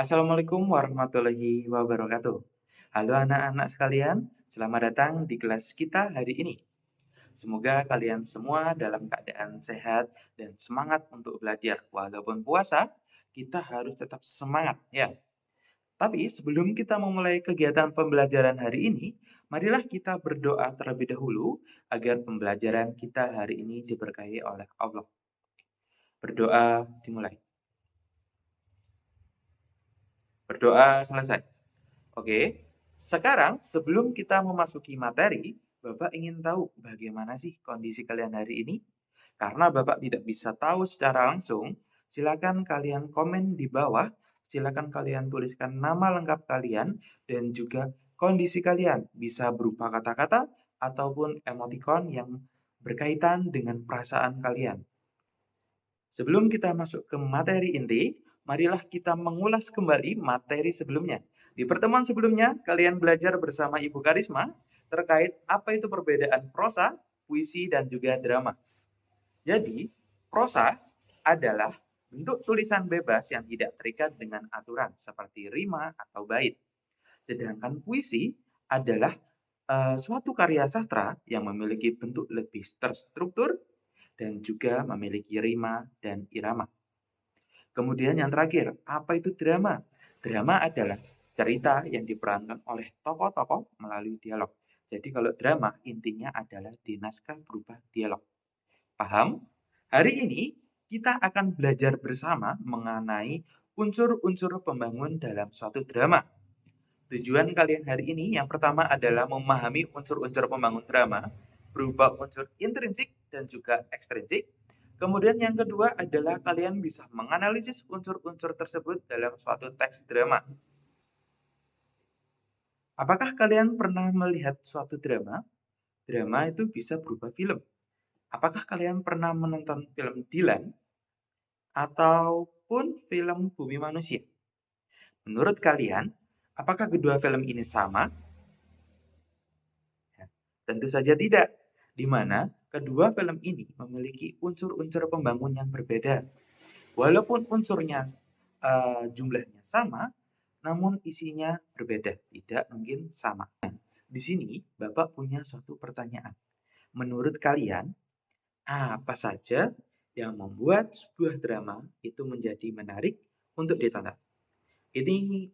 Assalamualaikum warahmatullahi wabarakatuh. Halo anak-anak sekalian, selamat datang di kelas kita hari ini. Semoga kalian semua dalam keadaan sehat dan semangat untuk belajar. Walaupun puasa, kita harus tetap semangat ya. Tapi sebelum kita memulai kegiatan pembelajaran hari ini, marilah kita berdoa terlebih dahulu agar pembelajaran kita hari ini diberkahi oleh Allah. Berdoa dimulai. Berdoa selesai. Oke, sekarang sebelum kita memasuki materi, Bapak ingin tahu bagaimana sih kondisi kalian hari ini? Karena Bapak tidak bisa tahu secara langsung, silakan kalian komen di bawah, silakan kalian tuliskan nama lengkap kalian dan juga kondisi kalian. Bisa berupa kata-kata ataupun emoticon yang berkaitan dengan perasaan kalian. Sebelum kita masuk ke materi inti, marilah kita mengulas kembali materi sebelumnya. Di pertemuan sebelumnya, kalian belajar bersama Ibu Karisma terkait apa itu perbedaan prosa, puisi, dan juga drama. Jadi, prosa adalah bentuk tulisan bebas yang tidak terikat dengan aturan seperti rima atau bait. Sedangkan puisi adalah suatu karya sastra yang memiliki bentuk lebih terstruktur dan juga memiliki rima dan irama. Kemudian yang terakhir, apa itu drama? Drama adalah cerita yang diperankan oleh tokoh-tokoh melalui dialog. Jadi kalau drama intinya adalah di naskah berupa dialog. Paham? Hari ini kita akan belajar bersama mengenai unsur-unsur pembangun dalam suatu drama. Tujuan kalian hari ini yang pertama adalah memahami unsur-unsur pembangun drama berupa unsur intrinsik dan juga ekstrinsik. Kemudian yang kedua adalah kalian bisa menganalisis unsur-unsur tersebut dalam suatu teks drama. Apakah kalian pernah melihat suatu drama? Drama itu bisa berupa film. Apakah kalian pernah menonton film Dilan ataupun film Bumi Manusia? Menurut kalian, apakah kedua film ini sama? Tentu saja tidak, di mana kedua film ini memiliki unsur-unsur pembangun yang berbeda. Walaupun unsurnya jumlahnya sama, namun isinya berbeda, tidak mungkin sama. Di sini Bapak punya suatu pertanyaan. Menurut kalian, apa saja yang membuat sebuah drama itu menjadi menarik untuk ditonton? Ini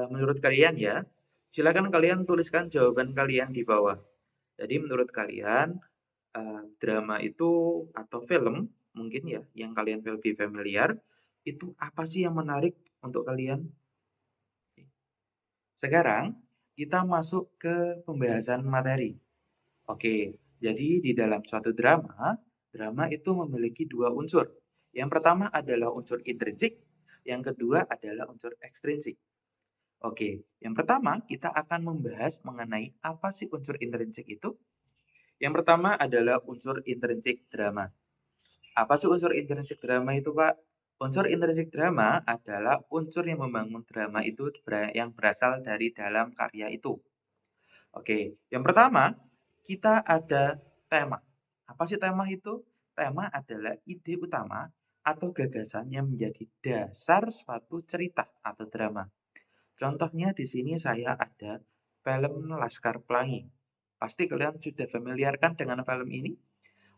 menurut kalian ya. Silakan kalian tuliskan jawaban kalian di bawah. Jadi menurut kalian drama itu atau film mungkin ya yang kalian lebih familiar, itu apa sih yang menarik untuk kalian? Sekarang kita masuk ke pembahasan materi. Oke, jadi di dalam suatu drama, drama itu memiliki dua unsur. Yang pertama adalah unsur intrinsik, yang kedua adalah unsur ekstrinsik. Oke, yang pertama kita akan membahas mengenai apa sih unsur intrinsik itu. Yang pertama adalah unsur intrinsik drama. Apa sih unsur intrinsik drama itu, Pak? Unsur intrinsik drama adalah unsur yang membangun drama itu yang berasal dari dalam karya itu. Oke, yang pertama kita ada tema. Apa sih tema itu? Tema adalah ide utama atau gagasan yang menjadi dasar suatu cerita atau drama. Contohnya di sini saya ada film Laskar Pelangi. Pasti kalian sudah familiar kan dengan film ini?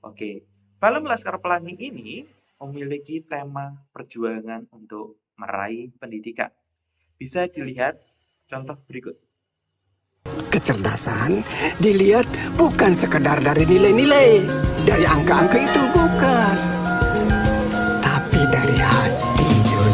Oke, film Laskar Pelangi ini memiliki tema perjuangan untuk meraih pendidikan. Bisa dilihat contoh berikut. Kecerdasan dilihat bukan sekedar dari nilai-nilai, dari angka-angka itu bukan, tapi dari hati, Jun.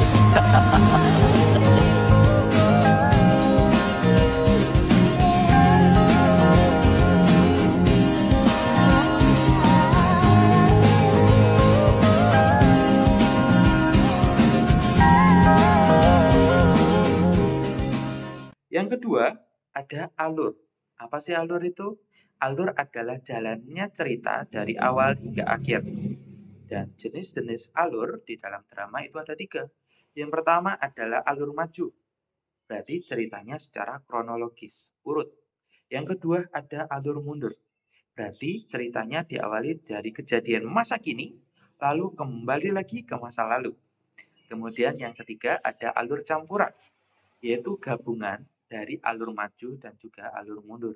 Yang kedua, ada alur. Apa sih alur itu? Alur adalah jalannya cerita dari awal hingga akhir. Dan jenis-jenis alur di dalam drama itu ada 3. Yang pertama adalah alur maju. Berarti ceritanya secara kronologis, urut. Yang kedua ada alur mundur. Berarti ceritanya diawali dari kejadian masa kini, lalu kembali lagi ke masa lalu. Kemudian yang ketiga ada alur campuran. yaitu gabungan dari alur maju dan juga alur mundur.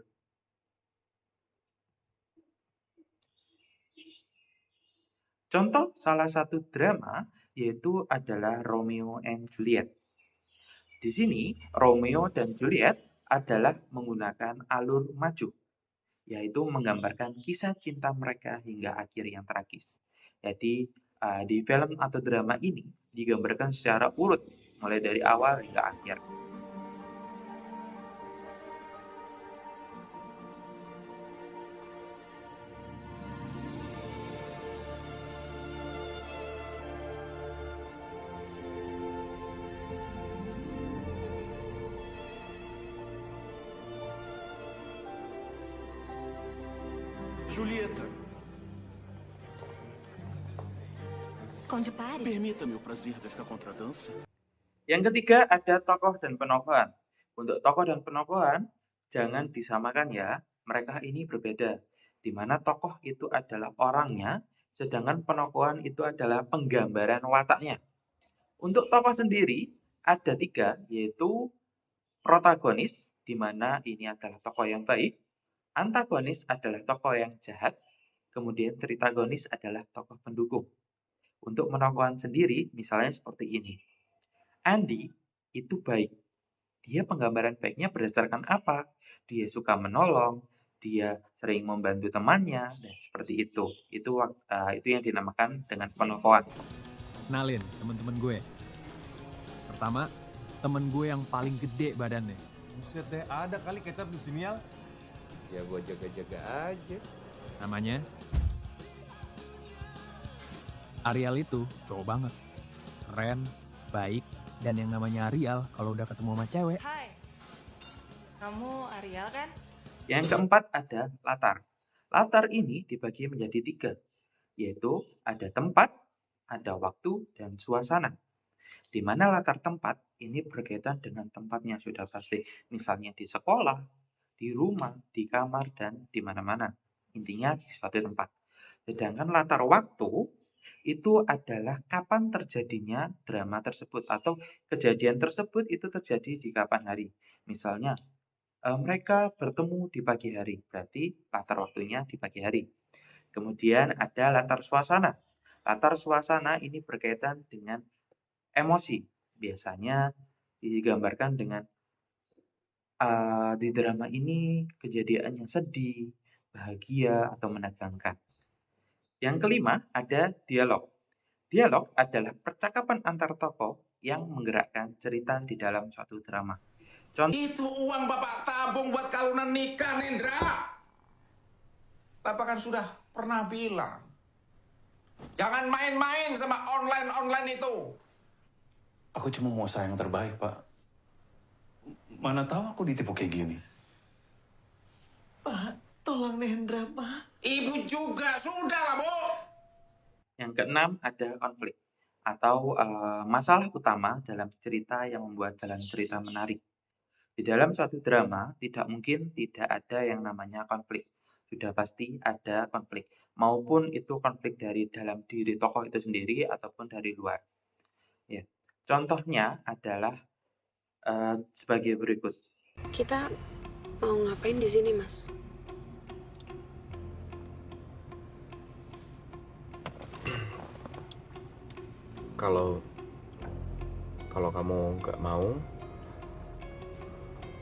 Contoh salah satu drama yaitu adalah Romeo and Juliet. Di sini, Romeo dan Juliet adalah menggunakan alur maju, yaitu menggambarkan kisah cinta mereka hingga akhir yang tragis. Jadi, di film atau drama ini digambarkan secara urut, mulai dari awal hingga akhir. Julieta, Conde Paris? permita-me o prazer desta contradança. Yang ketiga ada tokoh dan penokohan. Untuk tokoh dan penokohan, jangan disamakan ya, mereka ini berbeda. Di mana tokoh itu adalah orangnya, sedangkan penokohan itu adalah penggambaran wataknya. Untuk tokoh sendiri, ada 3, yaitu protagonis, di mana ini adalah tokoh yang baik, antagonis adalah tokoh yang jahat, kemudian tritagonis adalah tokoh pendukung. Untuk penokohan sendiri, misalnya seperti ini. Andy itu baik. Dia penggambaran baiknya berdasarkan apa? Dia suka menolong, dia sering membantu temannya, dan seperti itu. Itu yang dinamakan dengan penokohan. Kenalin temen-temen gue. Pertama, temen gue yang paling gede badannya. Buset deh, ada kali kecap di sini ya. Ya gua jaga-jaga aja. Namanya Ariel. Itu cowok banget. Keren, baik, dan yang namanya Ariel kalau udah ketemu sama cewek. Hai, kamu Ariel kan? Yang keempat ada latar. Latar ini dibagi menjadi 3, yaitu ada tempat, ada waktu, dan suasana. Di mana latar tempat ini berkaitan dengan tempatnya sudah pasti. Misalnya di sekolah, di rumah, di kamar, dan di mana-mana. Intinya di suatu tempat. Sedangkan latar waktu itu adalah kapan terjadinya drama tersebut atau kejadian tersebut itu terjadi di kapan hari. Misalnya, mereka bertemu di pagi hari, berarti latar waktunya di pagi hari. Kemudian ada latar suasana. Latar suasana ini berkaitan dengan emosi. Biasanya digambarkan dengan di drama ini kejadiannya sedih, bahagia, atau menegangkan. Yang kelima ada dialog. Dialog adalah percakapan antar tokoh yang menggerakkan cerita di dalam suatu drama. Itu uang Bapak tabung buat kalunan nikah, Nindra. Bapak kan sudah pernah bilang, jangan main-main sama online itu. Aku cuma mau usaha yang terbaik, Pak. Mana tahu aku ditipu kayak gini. Pak, tolong Nendra, Pak. Ibu juga, sudah lah, Bu. Yang keenam ada konflik atau masalah utama dalam cerita yang membuat jalan cerita menarik. Di dalam suatu drama tidak mungkin tidak ada yang namanya konflik. Sudah pasti ada konflik. Maupun itu konflik dari dalam diri tokoh itu sendiri ataupun dari luar. Ya. Contohnya adalah sebagai berikut. Kita mau ngapain di sini, Mas? Kalau kamu nggak mau,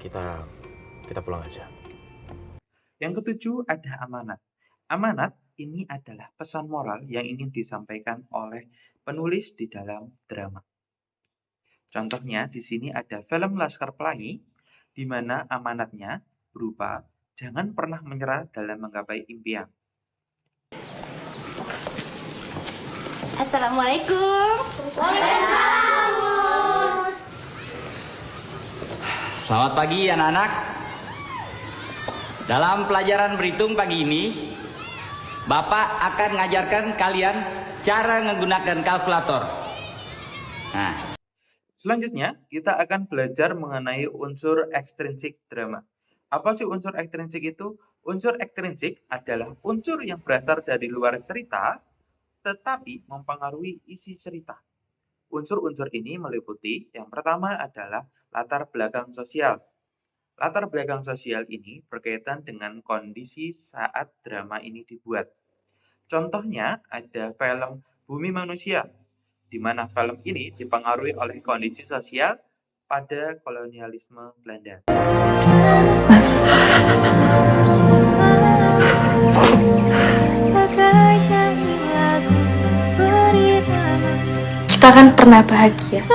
kita pulang aja. Yang ketujuh ada amanat. Amanat ini adalah pesan moral yang ingin disampaikan oleh penulis di dalam drama. Contohnya di sini ada film Laskar Pelangi, di mana amanatnya berupa jangan pernah menyerah dalam menggapai impian. Assalamualaikum. Waalaikumsalam. Selamat pagi anak-anak. Dalam pelajaran berhitung pagi ini, Bapak akan mengajarkan kalian cara menggunakan kalkulator. Nah, selanjutnya kita akan belajar mengenai unsur ekstrinsik drama. Apa sih unsur ekstrinsik itu? Unsur ekstrinsik adalah unsur yang berasal dari luar cerita, tetapi mempengaruhi isi cerita. Unsur-unsur ini meliputi yang pertama adalah latar belakang sosial. Latar belakang sosial ini berkaitan dengan kondisi saat drama ini dibuat. Contohnya ada film Bumi Manusia, di mana film ini dipengaruhi oleh kondisi sosial pada kolonialisme Belanda. Mas. Kita kan pernah bahagia.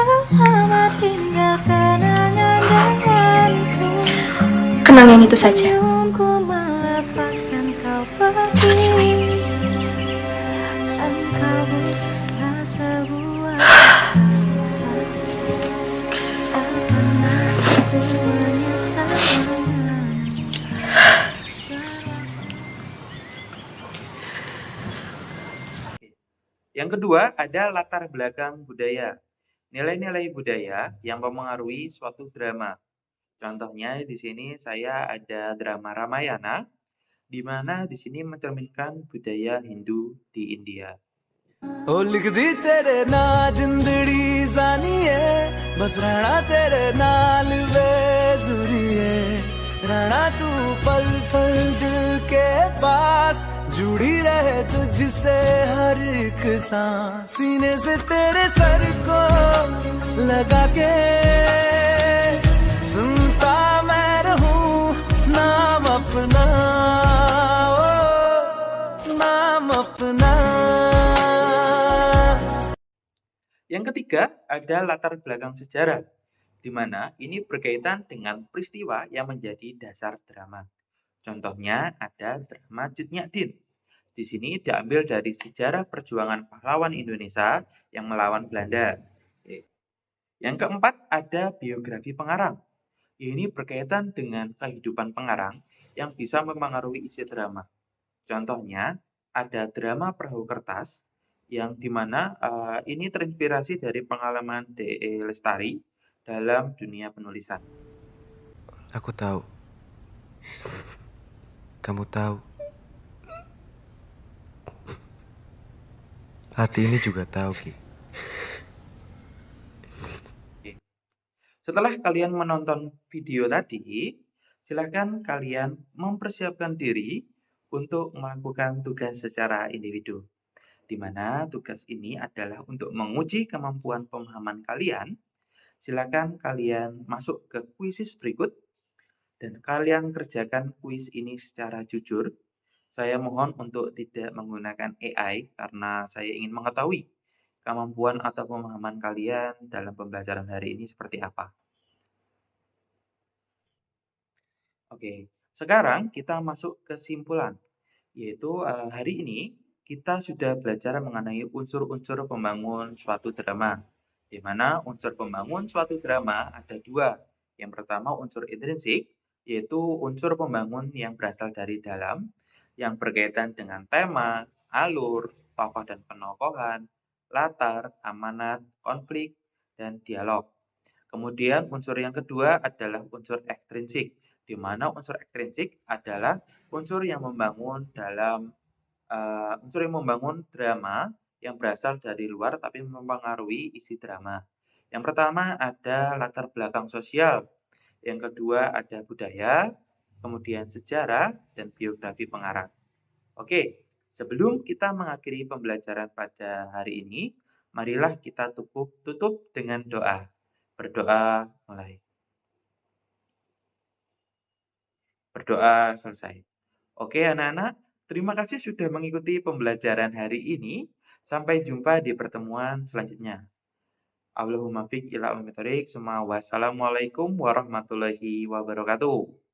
Kenang yang itu saja. Jangan yang lain. Yang kedua ada latar belakang budaya. Nilai-nilai budaya yang memengaruhi suatu drama. Contohnya di sini saya ada drama Ramayana, di mana di sini mencerminkan budaya Hindu di India. ओ लिख दी तेरे ना जिंदड़ी जानिए बस रहना तेरे नाल बेजुरिए रहना तू पल पल दिल के पास जुड़ी रहे तुझसे हर एक सांस सीने से तेरे सर को लगा के सुनता मैं रहूं नाम अपना ओ नाम अपना. Yang ketiga ada latar belakang sejarah, di mana ini berkaitan dengan peristiwa yang menjadi dasar drama. Contohnya ada drama Cut Nyak Dien. Di sini diambil dari sejarah perjuangan pahlawan Indonesia yang melawan Belanda. Yang keempat ada biografi pengarang. Ini berkaitan dengan kehidupan pengarang yang bisa memengaruhi isi drama. Contohnya ada drama Perahu Kertas, yang dimana ini terinspirasi dari pengalaman D.E. Lestari dalam dunia penulisan. Aku tahu. Kamu tahu. Hati ini juga tahu, Ki. Setelah kalian menonton video tadi, silakan kalian mempersiapkan diri untuk melakukan tugas secara individu, di mana tugas ini adalah untuk menguji kemampuan pemahaman kalian. Silakan kalian masuk ke kuisis berikut dan kalian kerjakan kuis ini secara jujur. Saya mohon untuk tidak menggunakan AI karena saya ingin mengetahui kemampuan atau pemahaman kalian dalam pembelajaran hari ini seperti apa. Oke, sekarang kita masuk ke kesimpulan, yaitu hari ini kita sudah belajar mengenai unsur-unsur pembangun suatu drama, di mana unsur pembangun suatu drama ada dua. Yang pertama unsur intrinsik, yaitu unsur pembangun yang berasal dari dalam, yang berkaitan dengan tema, alur, tokoh dan penokohan, latar, amanat, konflik, dan dialog. Kemudian unsur yang kedua adalah unsur ekstrinsik, di mana unsur ekstrinsik adalah unsur yang membangun drama yang berasal dari luar tapi mempengaruhi isi drama. Yang pertama ada latar belakang sosial, yang kedua ada budaya, kemudian sejarah, dan biografi pengarang. Oke, sebelum kita mengakhiri pembelajaran pada hari ini, marilah kita tutup dengan doa. Berdoa mulai. Berdoa selesai. Oke anak-anak, terima kasih sudah mengikuti pembelajaran hari ini. Sampai jumpa di pertemuan selanjutnya. Allahumma fiq ila ummi thoriq. Wassalamualaikum warahmatullahi wabarakatuh.